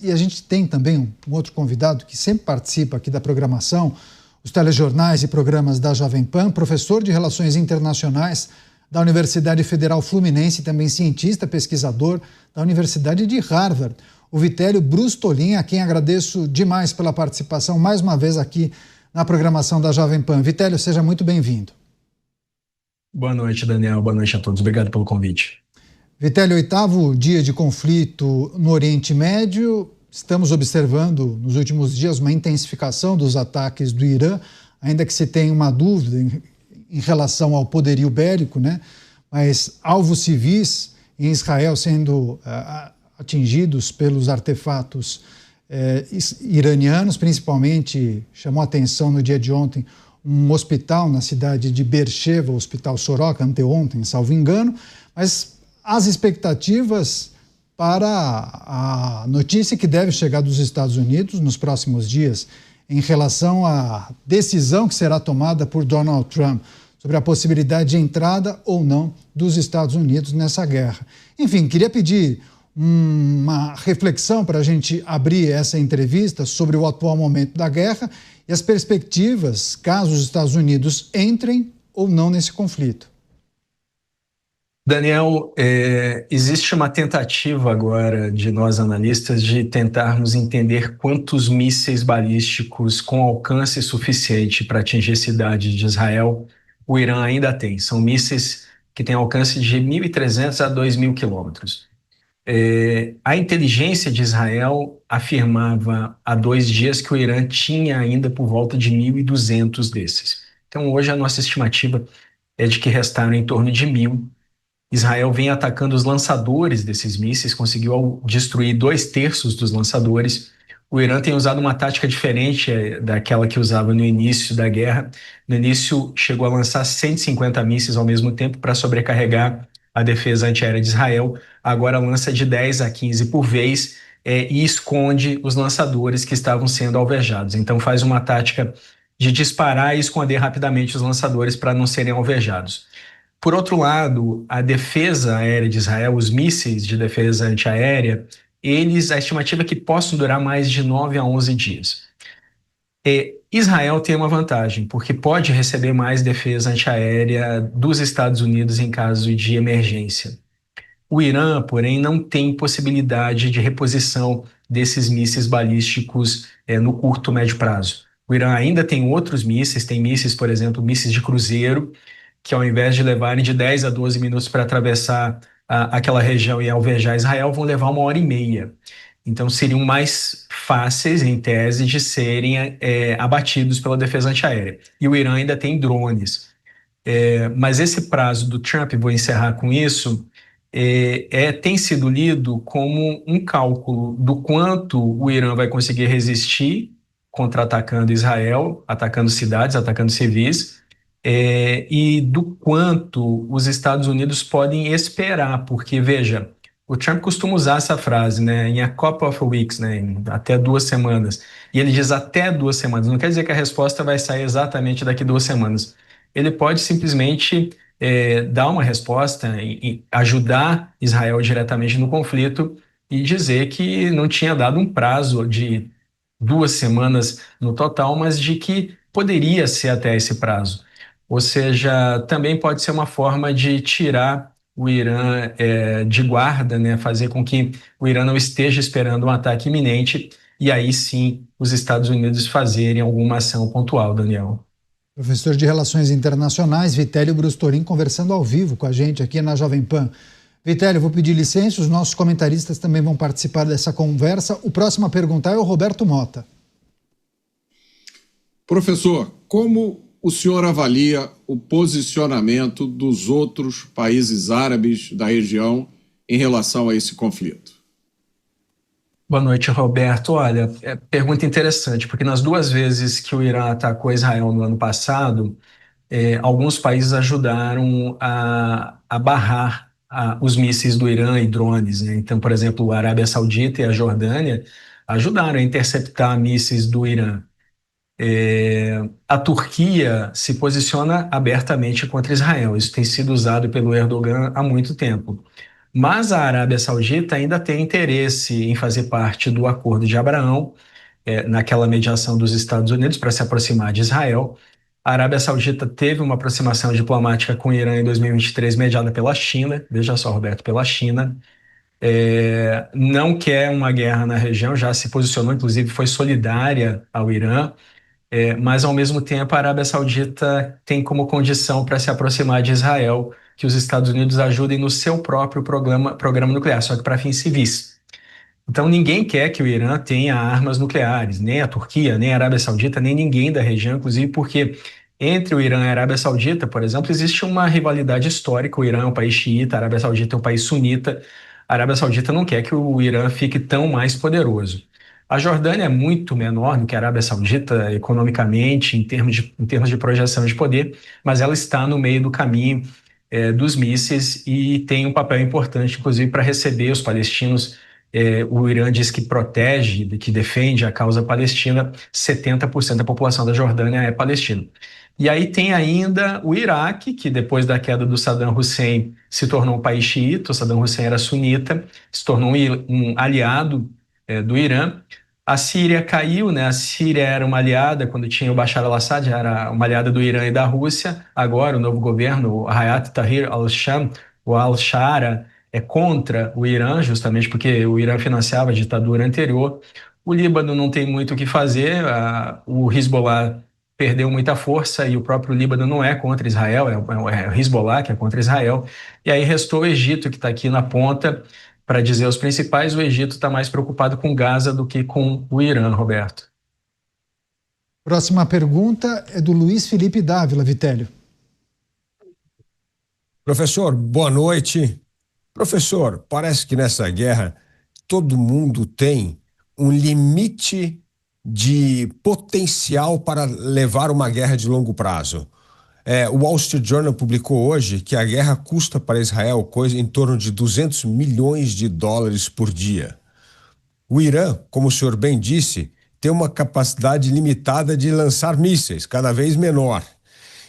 e a gente tem também um outro convidado que sempre participa aqui da programação, os telejornais e programas da Jovem Pan, professor de Relações Internacionais da Universidade Federal Fluminense, também cientista, pesquisador da Universidade de Harvard, o Vitélio Brustolin, a quem agradeço demais pela participação mais uma vez aqui na programação da Jovem Pan. Vitélio, seja muito bem-vindo. Boa noite, Daniel. Boa noite a todos. Obrigado pelo convite. Vitélio, 8º dia de conflito no Oriente Médio. Estamos observando nos últimos dias uma intensificação dos ataques do Irã, ainda que se tenha uma dúvida em relação ao poderio bélico, né? Mas alvos civis em Israel sendo atingidos pelos artefatos iranianos, principalmente chamou a atenção no dia de ontem um hospital na cidade de Beersheba, o Hospital Soroka, anteontem, salvo engano, mas as expectativas para a notícia que deve chegar dos Estados Unidos nos próximos dias em relação à decisão que será tomada por Donald Trump sobre a possibilidade de entrada ou não dos Estados Unidos nessa guerra. Enfim, queria pedir uma reflexão para a gente abrir essa entrevista sobre o atual momento da guerra e as perspectivas caso os Estados Unidos entrem ou não nesse conflito. Daniel, existe uma tentativa agora de nós analistas de tentarmos entender quantos mísseis balísticos com alcance suficiente para atingir a cidade de Israel o Irã ainda tem. São mísseis que têm alcance de 1.300 a 2.000 quilômetros. A inteligência de Israel afirmava há 2 dias que o Irã tinha ainda por volta de 1.200 desses. Então hoje a nossa estimativa é de que restaram em torno de 1.000. Israel vem atacando os lançadores desses mísseis, conseguiu destruir 2/3 dos lançadores. O Irã tem usado uma tática diferente daquela que usava no início da guerra. No início, chegou a lançar 150 mísseis ao mesmo tempo para sobrecarregar a defesa antiaérea de Israel. Agora lança de 10 a 15 por vez e esconde os lançadores que estavam sendo alvejados. Então faz uma tática de disparar e esconder rapidamente os lançadores para não serem alvejados. Por outro lado, a defesa aérea de Israel, os mísseis de defesa antiaérea, a estimativa é que possam durar mais de 9 a 11 dias. Israel tem uma vantagem, porque pode receber mais defesa antiaérea dos Estados Unidos em caso de emergência. O Irã, porém, não tem possibilidade de reposição desses mísseis balísticos no curto, médio prazo. O Irã ainda tem outros mísseis, tem mísseis, por exemplo, mísseis de cruzeiro, que ao invés de levarem de 10 a 12 minutos para atravessar aquela região e alvejar Israel, vão levar 1h30. Então seriam mais fáceis, em tese, de serem abatidos pela defesa antiaérea. E o Irã ainda tem drones. Mas esse prazo do Trump, vou encerrar com isso, tem sido lido como um cálculo do quanto o Irã vai conseguir resistir contra-atacando Israel, atacando cidades, atacando civis, e do quanto os Estados Unidos podem esperar, porque, veja, o Trump costuma usar essa frase, né, em a couple of weeks, né, em até 2 semanas, e ele diz até 2 semanas, não quer dizer que a resposta vai sair exatamente daqui 2 semanas. Ele pode simplesmente dar uma resposta e ajudar Israel diretamente no conflito e dizer que não tinha dado um prazo de 2 semanas no total, mas de que poderia ser até esse prazo. Ou seja, também pode ser uma forma de tirar o Irã de guarda, né? Fazer com que o Irã não esteja esperando um ataque iminente e aí sim os Estados Unidos fazerem alguma ação pontual, Daniel. Professor de Relações Internacionais, Vitélio Brustolin, conversando ao vivo com a gente aqui na Jovem Pan. Vitélio, vou pedir licença, os nossos comentaristas também vão participar dessa conversa. O próximo a perguntar é o Roberto Mota. Professor, como o senhor avalia o posicionamento dos outros países árabes da região em relação a esse conflito? Boa noite, Roberto. Olha, pergunta interessante, porque nas 2 vezes que o Irã atacou Israel no ano passado, alguns países ajudaram a barrar os mísseis do Irã e drones, né? Então, por exemplo, a Arábia Saudita e a Jordânia ajudaram a interceptar mísseis do Irã. A Turquia se posiciona abertamente contra Israel. Isso tem sido usado pelo Erdogan há muito tempo. Mas a Arábia Saudita ainda tem interesse em fazer parte do Acordo de Abraão, naquela mediação dos Estados Unidos para se aproximar de Israel. A Arábia Saudita teve uma aproximação diplomática com o Irã em 2023, mediada pela China, veja só, Roberto, pela China. Não quer uma guerra na região, já se posicionou, inclusive foi solidária ao Irã, mas ao mesmo tempo a Arábia Saudita tem como condição para se aproximar de Israel que os Estados Unidos ajudem no seu próprio programa nuclear, só que para fins civis. Então ninguém quer que o Irã tenha armas nucleares, nem a Turquia, nem a Arábia Saudita, nem ninguém da região, inclusive porque entre o Irã e a Arábia Saudita, por exemplo, existe uma rivalidade histórica. O Irã é um país xiita, a Arábia Saudita é um país sunita. A Arábia Saudita não quer que o Irã fique tão mais poderoso. A Jordânia é muito menor do que a Arábia Saudita economicamente, em termos de projeção de poder, mas ela está no meio do caminho dos mísseis e tem um papel importante, inclusive, para receber os palestinos. O Irã diz que protege, que defende a causa palestina, 70% da população da Jordânia é palestina. E aí tem ainda o Iraque, que depois da queda do Saddam Hussein se tornou um país xiita. O Saddam Hussein era sunita, se tornou um aliado do Irã. A Síria caiu, né? A Síria era uma aliada quando tinha o Bashar al-Assad, era uma aliada do Irã e da Rússia. Agora o novo governo, o Hayat Tahrir al-Sham, o al-Shara, é contra o Irã, justamente porque o Irã financiava a ditadura anterior. O Líbano não tem muito o que fazer, o Hezbollah perdeu muita força e o próprio Líbano não é contra Israel, é o Hezbollah que é contra Israel. E aí restou o Egito, que está aqui na ponta. Para dizer os principais, o Egito está mais preocupado com Gaza do que com o Irã, Roberto. Próxima pergunta é do Luiz Felipe Dávila, Vitélio. Professor, boa noite. Professor, parece que nessa guerra todo mundo tem um limite de potencial para levar uma guerra de longo prazo. O Wall Street Journal publicou hoje que a guerra custa para Israel coisa em torno de 200 milhões de dólares por dia. O Irã, como o senhor bem disse, tem uma capacidade limitada de lançar mísseis, cada vez menor.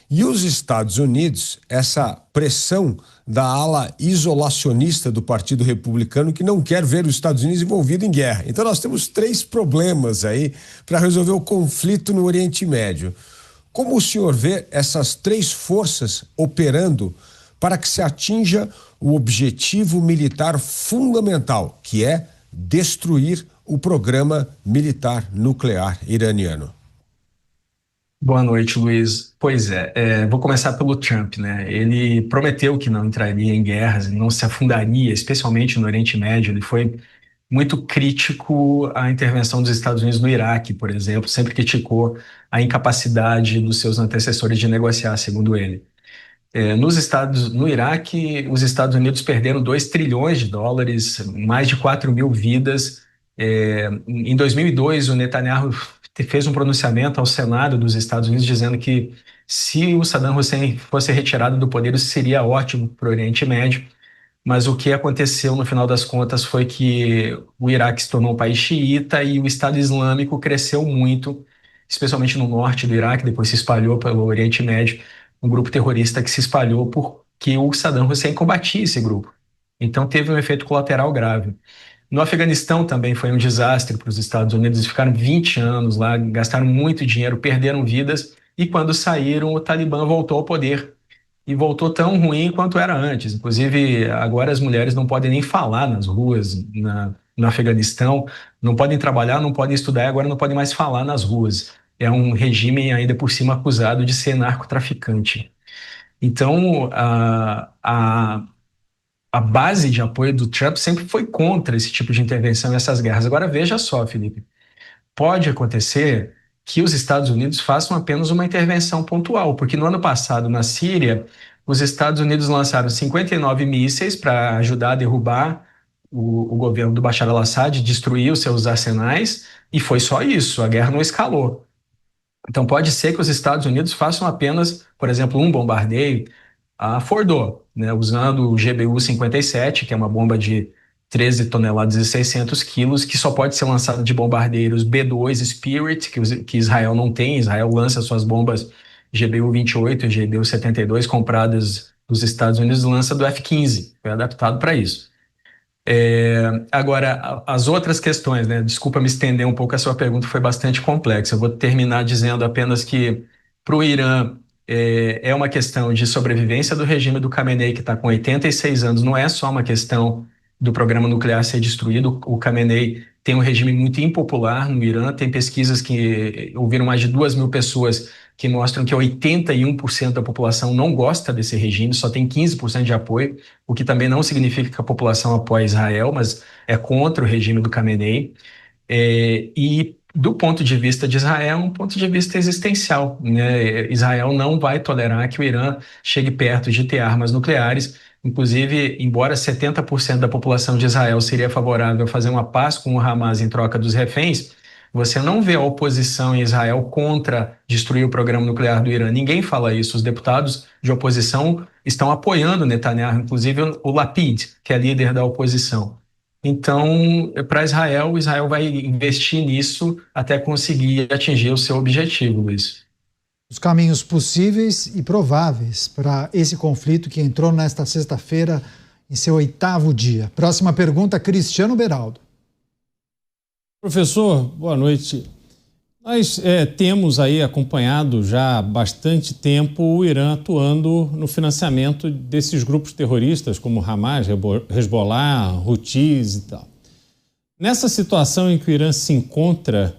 E os Estados Unidos, essa pressão da ala isolacionista do Partido Republicano, que não quer ver os Estados Unidos envolvidos em guerra. Então nós temos 3 problemas aí para resolver o conflito no Oriente Médio. Como o senhor vê essas 3 forças operando para que se atinja o objetivo militar fundamental, que é destruir o programa militar nuclear iraniano? Boa noite, Luiz. Pois vou começar pelo Trump, né? Ele prometeu que não entraria em guerras, não se afundaria, especialmente no Oriente Médio. Ele foi muito crítico à intervenção dos Estados Unidos no Iraque, por exemplo, sempre criticou a incapacidade dos seus antecessores de negociar, segundo ele. No Iraque, os Estados Unidos perderam 2 trilhões de dólares, mais de 4 mil vidas. Em 2002, o Netanyahu fez um pronunciamento ao Senado dos Estados Unidos dizendo que se o Saddam Hussein fosse retirado do poder, isso seria ótimo para o Oriente Médio. Mas o que aconteceu no final das contas foi que o Iraque se tornou um país xiita e o Estado Islâmico cresceu muito, especialmente no norte do Iraque, depois se espalhou pelo Oriente Médio, um grupo terrorista que se espalhou porque o Saddam Hussein combatia esse grupo. Então teve um efeito colateral grave. No Afeganistão também foi um desastre para os Estados Unidos, eles ficaram 20 anos lá, gastaram muito dinheiro, perderam vidas, e quando saíram, o Talibã voltou ao poder. E voltou tão ruim quanto era antes. Inclusive, agora as mulheres não podem nem falar nas ruas no Afeganistão, não podem trabalhar, não podem estudar, e agora não podem mais falar nas ruas. É um regime ainda por cima acusado de ser narcotraficante. Então, a base de apoio do Trump sempre foi contra esse tipo de intervenção e essas guerras. Agora veja só, Felipe, pode acontecer que os Estados Unidos façam apenas uma intervenção pontual, porque no ano passado, na Síria, os Estados Unidos lançaram 59 mísseis para ajudar a derrubar o governo do Bashar al-Assad, destruir os seus arsenais, e foi só isso, a guerra não escalou. Então pode ser que os Estados Unidos façam apenas, por exemplo, um bombardeio a Fordo, né, usando o GBU-57, que é uma bomba de 13 toneladas e 600 quilos, que só pode ser lançada de bombardeiros B-2 Spirit, que Israel não tem. Israel lança suas bombas GBU-28 e GBU-72 compradas dos Estados Unidos, lança do F-15, foi adaptado para isso. Agora, as outras questões, né? Desculpa me estender um pouco, a sua pergunta foi bastante complexa. Eu vou terminar dizendo apenas que para o Irã é uma questão de sobrevivência do regime do Khamenei, que está com 86 anos. Não é só uma questão do programa nuclear ser destruído. O Khamenei tem um regime muito impopular no Irã. Tem pesquisas que ouviram mais de 2.000 pessoas que mostram que 81% da população não gosta desse regime, só tem 15% de apoio, o que também não significa que a população apoia Israel, mas é contra o regime do Khamenei. E do ponto de vista de Israel, um ponto de vista existencial, né? Israel não vai tolerar que o Irã chegue perto de ter armas nucleares. Inclusive, embora 70% da população de Israel seria favorável a fazer uma paz com o Hamas em troca dos reféns, você não vê a oposição em Israel contra destruir o programa nuclear do Irã. Ninguém fala isso. Os deputados de oposição estão apoiando Netanyahu, inclusive o Lapid, que é líder da oposição. Então, para Israel, Israel vai investir nisso até conseguir atingir o seu objetivo, Luiz. Os caminhos possíveis e prováveis para esse conflito que entrou nesta sexta-feira em seu 8º dia. Próxima pergunta, Cristiano Beraldo. Professor, boa noite. Nós temos aí acompanhado já há bastante tempo o Irã atuando no financiamento desses grupos terroristas como Hamas, Hezbollah, Houthis e tal. Nessa situação em que o Irã se encontra,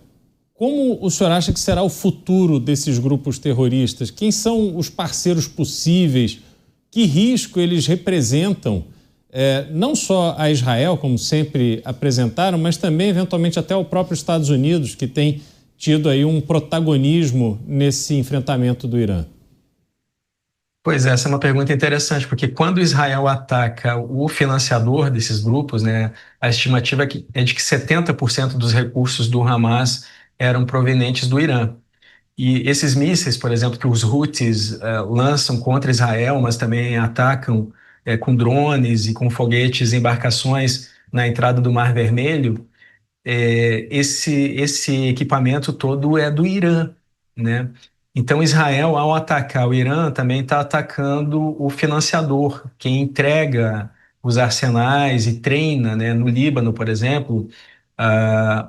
como o senhor acha que será o futuro desses grupos terroristas? Quem são os parceiros possíveis? Que risco eles representam? Não só a Israel, como sempre apresentaram, mas também, eventualmente, até o próprio Estados Unidos, que tem tido aí um protagonismo nesse enfrentamento do Irã. Pois é, essa é uma pergunta interessante, porque quando Israel ataca o financiador desses grupos, né, a estimativa é de que 70% dos recursos do Hamas eram provenientes do Irã. E esses mísseis, por exemplo, que os Houthis lançam contra Israel, mas também atacam com drones e com foguetes, embarcações na entrada do Mar Vermelho, esse equipamento todo é do Irã, né? Então, Israel, ao atacar o Irã, também está atacando o financiador, quem entrega os arsenais e treina, né? No Líbano, por exemplo,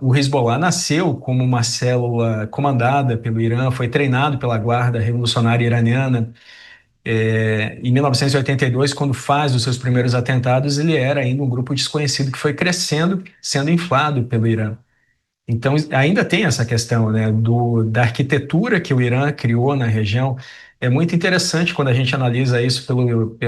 o Hezbollah nasceu como uma célula comandada pelo Irã, foi treinado pela Guarda Revolucionária Iraniana. Em 1982, quando faz os seus primeiros atentados, ele era ainda um grupo desconhecido que foi crescendo, sendo inflado pelo Irã. Então, ainda tem essa questão, né, da arquitetura que o Irã criou na região. É muito interessante quando a gente analisa isso pelo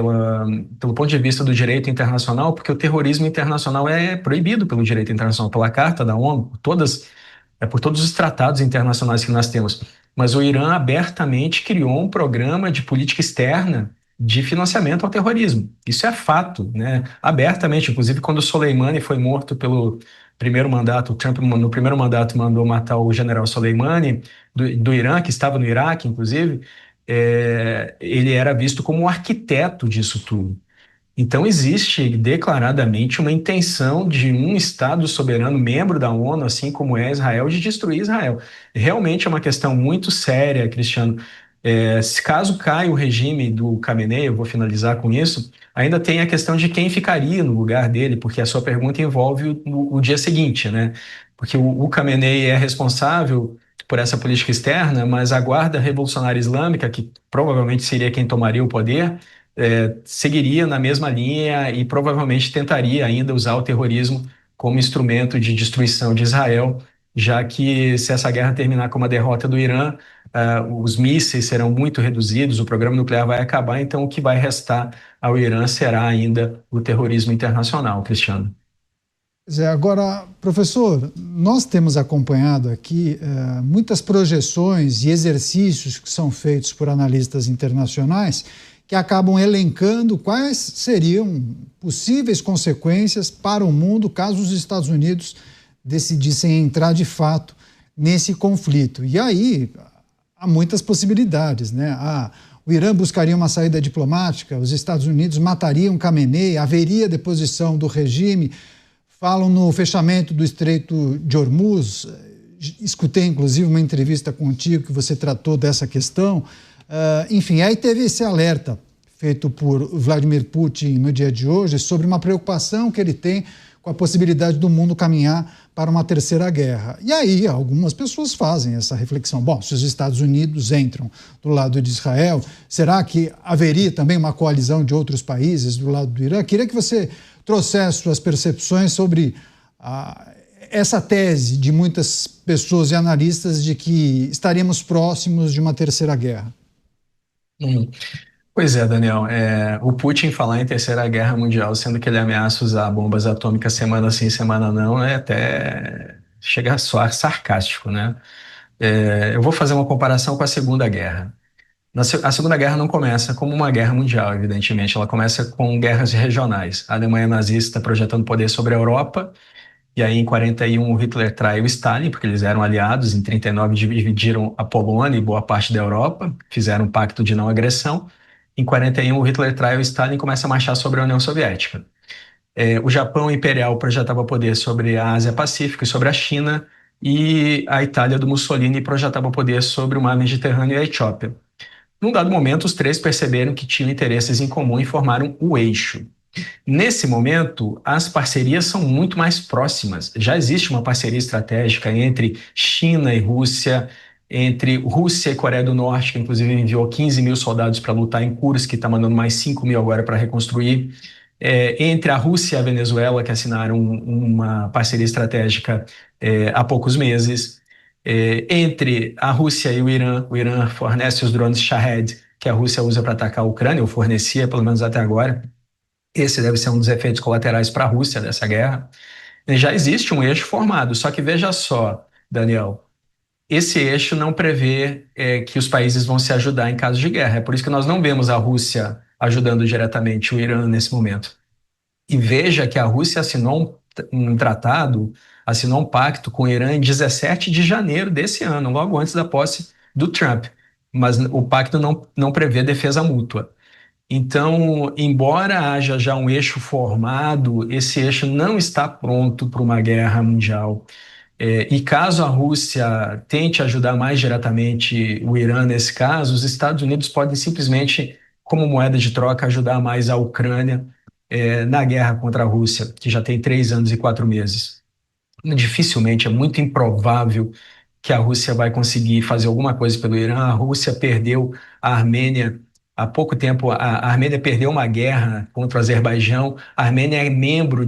ponto de vista do direito internacional, porque o terrorismo internacional é proibido pelo direito internacional, pela Carta da ONU, por todos os tratados internacionais que nós temos. Mas o Irã abertamente criou um programa de política externa de financiamento ao terrorismo. Isso é fato, né? Abertamente. Inclusive, quando o Soleimani foi morto pelo primeiro mandato, o Trump, no primeiro mandato, mandou matar o general Soleimani, do Irã, que estava no Iraque, inclusive, ele era visto como um arquiteto disso tudo. Então, existe declaradamente uma intenção de um Estado soberano, membro da ONU, assim como é Israel, de destruir Israel. Realmente é uma questão muito séria, Cristiano. Se caso caia o regime do Khamenei, eu vou finalizar com isso, ainda tem a questão de quem ficaria no lugar dele, porque a sua pergunta envolve o dia seguinte, né? Porque o Khamenei é responsável por essa política externa, mas a Guarda Revolucionária Islâmica, que provavelmente seria quem tomaria o poder, seguiria na mesma linha e provavelmente tentaria ainda usar o terrorismo como instrumento de destruição de Israel, já que se essa guerra terminar com uma derrota do Irã, os mísseis serão muito reduzidos, o programa nuclear vai acabar, então o que vai restar ao Irã será ainda o terrorismo internacional, Cristiano. Agora, professor, nós temos acompanhado aqui muitas projeções e exercícios que são feitos por analistas internacionais que acabam elencando quais seriam possíveis consequências para o mundo caso os Estados Unidos decidissem entrar de fato nesse conflito. E aí há muitas possibilidades, né? O Irã buscaria uma saída diplomática, os Estados Unidos matariam Khamenei, haveria deposição do regime, falam no fechamento do Estreito de Hormuz. Escutei inclusive uma entrevista contigo que você tratou dessa questão. Enfim, aí teve esse alerta feito por Vladimir Putin no dia de hoje sobre uma preocupação que ele tem com a possibilidade do mundo caminhar para uma terceira guerra. E aí algumas pessoas fazem essa reflexão. Bom, se os Estados Unidos entram do lado de Israel, será que haveria também uma coalizão de outros países do lado do Irã? Queria que você trouxesse suas percepções sobre essa tese de muitas pessoas e analistas de que estaríamos próximos de uma terceira guerra. Pois é, Daniel. O Putin falar em terceira guerra mundial, sendo que ele ameaça usar bombas atômicas semana sim, semana não, até chega a soar sarcástico, né? Eu vou fazer uma comparação com a Segunda Guerra. A Segunda Guerra não começa como uma guerra mundial, evidentemente. Ela começa com guerras regionais. A Alemanha nazista projetando poder sobre a Europa. E aí, em 41, o Hitler trai o Stalin, porque eles eram aliados. Em 39, dividiram a Polônia e boa parte da Europa. Fizeram um pacto de não agressão. Em 41, o Hitler trai o Stalin e começa a marchar sobre a União Soviética. O Japão imperial projetava poder sobre a Ásia-Pacífico e sobre a China. E a Itália do Mussolini projetava poder sobre o mar Mediterrâneo e a Etiópia. Num dado momento, os três perceberam que tinham interesses em comum e formaram o eixo. Nesse momento, as parcerias são muito mais próximas. Já existe uma parceria estratégica entre China e Rússia, entre Rússia e Coreia do Norte, que inclusive enviou 15 mil soldados para lutar em Kursk, que está mandando mais 5 mil agora para reconstruir. Entre a Rússia e a Venezuela, que assinaram uma parceria estratégica há poucos meses. Entre a Rússia e o Irã fornece os drones Shahed, que a Rússia usa para atacar a Ucrânia, ou fornecia, pelo menos até agora. Esse deve ser um dos efeitos colaterais para a Rússia dessa guerra. Já existe um eixo formado, só que veja só, Daniel, esse eixo não prevê que os países vão se ajudar em caso de guerra. É por isso que nós não vemos a Rússia ajudando diretamente o Irã nesse momento. E veja que a Rússia assinou um tratado, assinou um pacto com o Irã em 17 de janeiro desse ano, logo antes da posse do Trump. Mas o pacto não prevê defesa mútua. Então, embora haja já um eixo formado, esse eixo não está pronto para uma guerra mundial. E caso a Rússia tente ajudar mais diretamente o Irã nesse caso, os Estados Unidos podem simplesmente, como moeda de troca, ajudar mais a Ucrânia na guerra contra a Rússia, que já tem 3 anos e 4 meses. Dificilmente, é muito improvável que a Rússia vai conseguir fazer alguma coisa pelo Irã. A Rússia perdeu a Armênia há pouco tempo. A Armênia perdeu uma guerra contra o Azerbaijão. A Armênia é membro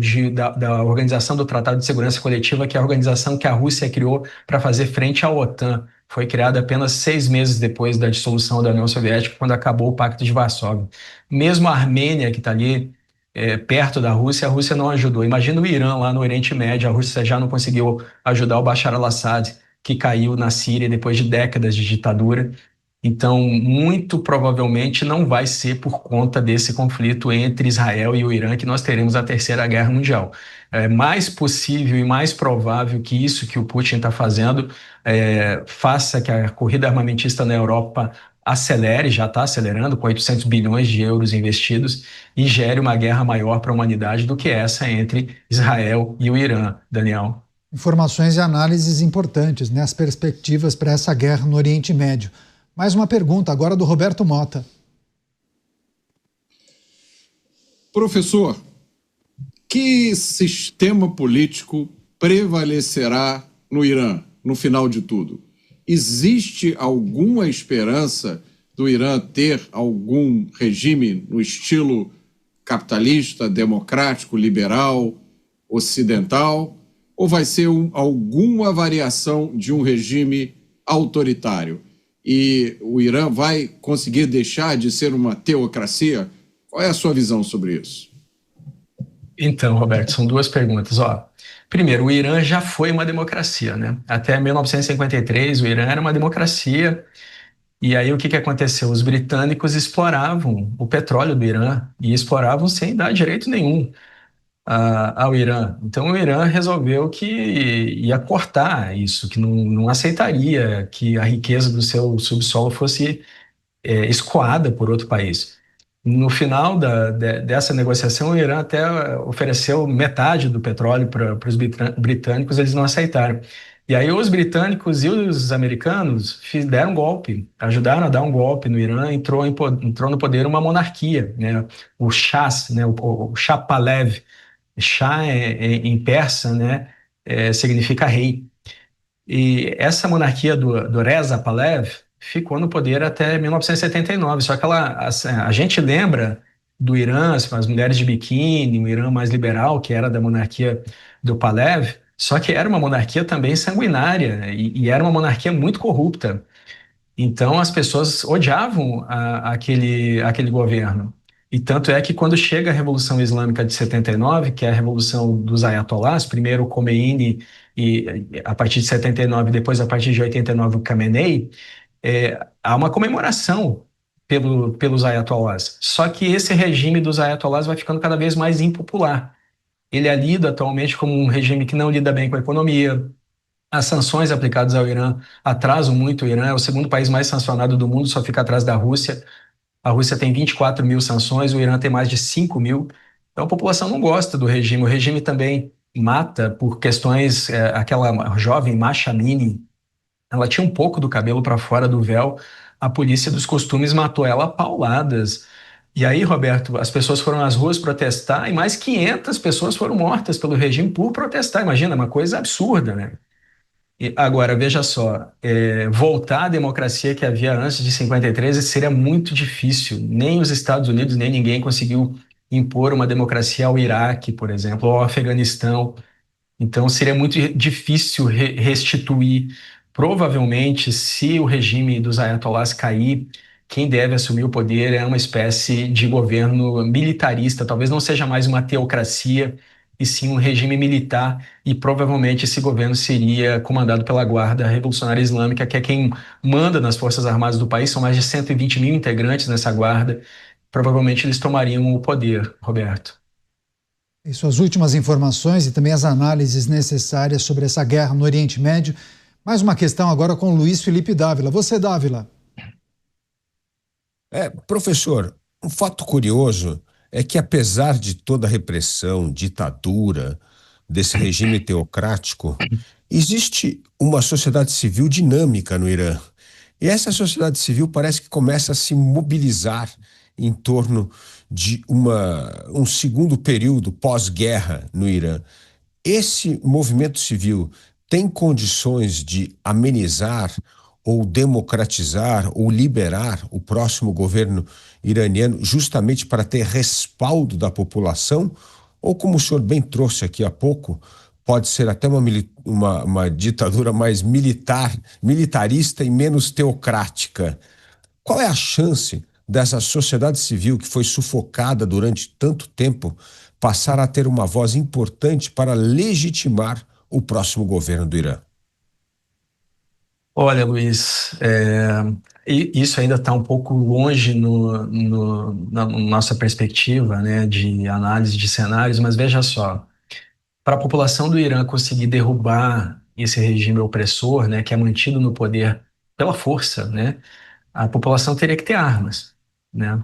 da Organização do Tratado de Segurança Coletiva, que é a organização que a Rússia criou para fazer frente à OTAN. Foi criada apenas 6 meses depois da dissolução da União Soviética, quando acabou o Pacto de Varsóvia. Mesmo a Armênia, que está ali perto da Rússia, a Rússia não ajudou. Imagina o Irã lá no Oriente Médio, a Rússia já não conseguiu ajudar o Bashar al-Assad, que caiu na Síria depois de décadas de ditadura. Então, muito provavelmente não vai ser por conta desse conflito entre Israel e o Irã que nós teremos a Terceira Guerra Mundial. É mais possível e mais provável que isso que o Putin está fazendo faça que a corrida armamentista na Europa acelere, já está acelerando, com 800 bilhões de euros investidos, e gere uma guerra maior para a humanidade do que essa entre Israel e o Irã, Daniel. Informações e análises importantes, né? As perspectivas para essa guerra no Oriente Médio. Mais uma pergunta agora do Roberto Mota. Professor, que sistema político prevalecerá no Irã, no final de tudo? Existe alguma esperança do Irã ter algum regime no estilo capitalista, democrático, liberal, ocidental? Ou vai ser alguma variação de um regime autoritário? E o Irã vai conseguir deixar de ser uma teocracia? Qual é a sua visão sobre isso? Então, Roberto, são 2 perguntas. Primeiro, o Irã já foi uma democracia, né? Até 1953, o Irã era uma democracia. E aí, o que aconteceu? Os britânicos exploravam o petróleo do Irã e exploravam sem dar direito nenhum ao Irã. Então, o Irã resolveu que ia cortar isso, que não aceitaria que a riqueza do seu subsolo fosse escoada por outro país. No final dessa negociação, o Irã até ofereceu metade do petróleo para os britânicos, eles não aceitaram. E aí os britânicos e os americanos deram um golpe, ajudaram a dar um golpe no Irã, entrou no poder uma monarquia, né? O Shah, né? O Shah Pahlavi. Shah em persa, né? Significa rei. E essa monarquia do Reza Pahlavi ficou no poder até 1979. Só que a gente lembra do Irã, as mulheres de biquíni, o Irã mais liberal, que era da monarquia do Pahlavi, só que era uma monarquia também sanguinária, né? E era uma monarquia muito corrupta. Então as pessoas odiavam aquele governo. E tanto é que quando chega a Revolução Islâmica de 79, que é a Revolução dos Ayatollahs, primeiro o Khomeini e a partir de 79, depois a partir de 89 o Khamenei, há uma comemoração pelos Ayatollahs. Só que esse regime dos Ayatollahs vai ficando cada vez mais impopular. Ele é lido atualmente como um regime que não lida bem com a economia. As sanções aplicadas ao Irã atrasam muito o Irã, é o segundo país mais sancionado do mundo, só fica atrás da Rússia. A Rússia tem 24 mil sanções, o Irã tem mais de 5 mil. Então a população não gosta do regime. O regime também mata por questões. Aquela jovem Masha Amini, ela tinha um pouco do cabelo para fora do véu. A polícia dos costumes matou ela a pauladas. E aí, Roberto, as pessoas foram às ruas protestar e mais 500 pessoas foram mortas pelo regime por protestar. Imagina, uma coisa absurda, né? E agora, veja só, voltar à democracia que havia antes de 53 seria muito difícil. Nem os Estados Unidos, nem ninguém conseguiu impor uma democracia ao Iraque, por exemplo, ou ao Afeganistão. Então, seria muito difícil restituir. Provavelmente, se o regime dos ayatollahs cair, quem deve assumir o poder é uma espécie de governo militarista. Talvez não seja mais uma teocracia, e sim um regime militar. E provavelmente esse governo seria comandado pela Guarda Revolucionária Islâmica, que é quem manda nas Forças Armadas do país. São mais de 120 mil integrantes nessa guarda. Provavelmente eles tomariam o poder, Roberto. E suas últimas informações e também as análises necessárias sobre essa guerra no Oriente Médio. Mais uma questão agora com o Luiz Felipe Dávila. Você, Dávila. Professor, um fato curioso é que, apesar de toda a repressão, ditadura desse regime teocrático, existe uma sociedade civil dinâmica no Irã. E essa sociedade civil parece que começa a se mobilizar em torno de um segundo período pós-guerra no Irã. Esse movimento civil tem condições de amenizar ou democratizar ou liberar o próximo governo iraniano justamente para ter respaldo da população? Ou, como o senhor bem trouxe aqui há pouco, pode ser até uma ditadura mais militarista e menos teocrática? Qual é a chance dessa sociedade civil que foi sufocada durante tanto tempo passar a ter uma voz importante para legitimar o próximo governo do Irã? Olha, Luiz, isso ainda está um pouco longe na nossa perspectiva, né, de análise de cenários, mas veja só, para a população do Irã conseguir derrubar esse regime opressor, né, que é mantido no poder pela força, né, a população teria que ter armas, né?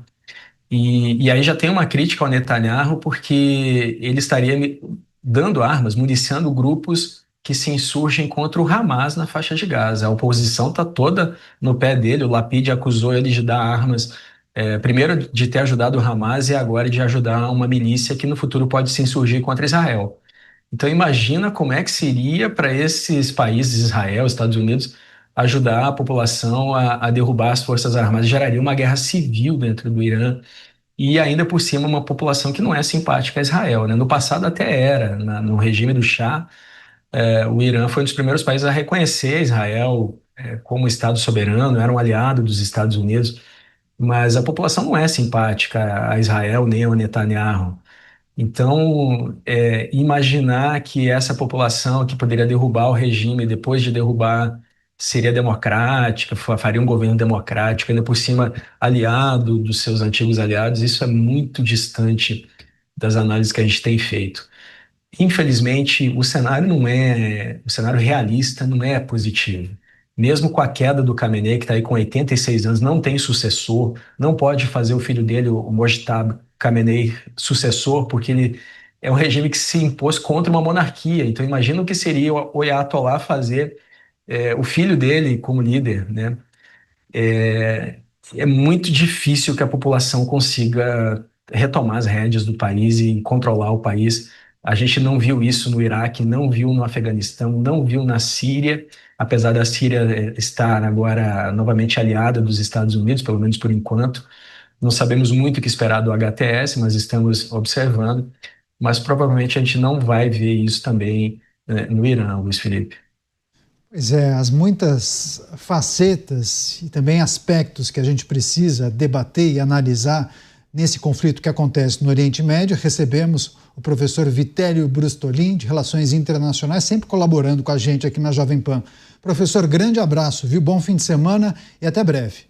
E aí já tem uma crítica ao Netanyahu porque ele estaria dando armas, municiando grupos que se insurgem contra o Hamas na faixa de Gaza. A oposição está toda no pé dele. O Lapid acusou ele de dar armas, primeiro de ter ajudado o Hamas e agora de ajudar uma milícia que no futuro pode se insurgir contra Israel. Então imagina como é que seria para esses países, Israel, Estados Unidos, ajudar a população a derrubar as forças armadas. Geraria uma guerra civil dentro do Irã e ainda por cima uma população que não é simpática a Israel, né? No passado até era, no regime do Shah, o Irã foi um dos primeiros países a reconhecer Israel como Estado soberano, era um aliado dos Estados Unidos, mas a população não é simpática a Israel nem ao Netanyahu. Então, imaginar que essa população que poderia derrubar o regime, depois de derrubar, seria democrática, faria um governo democrático, ainda por cima aliado dos seus antigos aliados, isso é muito distante das análises que a gente tem feito. Infelizmente, o cenário realista não é positivo. Mesmo com a queda do Khamenei, que está aí com 86 anos, não tem sucessor, não pode fazer o filho dele, o Mojtaba Khamenei, sucessor, porque é um regime que se impôs contra uma monarquia. Então, imagina o que seria o Ayatollah fazer o filho dele como líder, né? É muito difícil que a população consiga retomar as rédeas do país e controlar o país. A gente não viu isso no Iraque, não viu no Afeganistão, não viu na Síria, apesar da Síria estar agora novamente aliada dos Estados Unidos, pelo menos por enquanto. Não sabemos muito o que esperar do HTS, mas estamos observando. Mas provavelmente a gente não vai ver isso também no Irã, Luiz Felipe. Pois é, as muitas facetas e também aspectos que a gente precisa debater e analisar nesse conflito que acontece no Oriente Médio. Recebemos o professor Vitélio Brustolin, de Relações Internacionais, sempre colaborando com a gente aqui na Jovem Pan. Professor, grande abraço, viu? Bom fim de semana e até breve.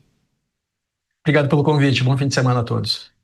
Obrigado pelo convite. Bom fim de semana a todos.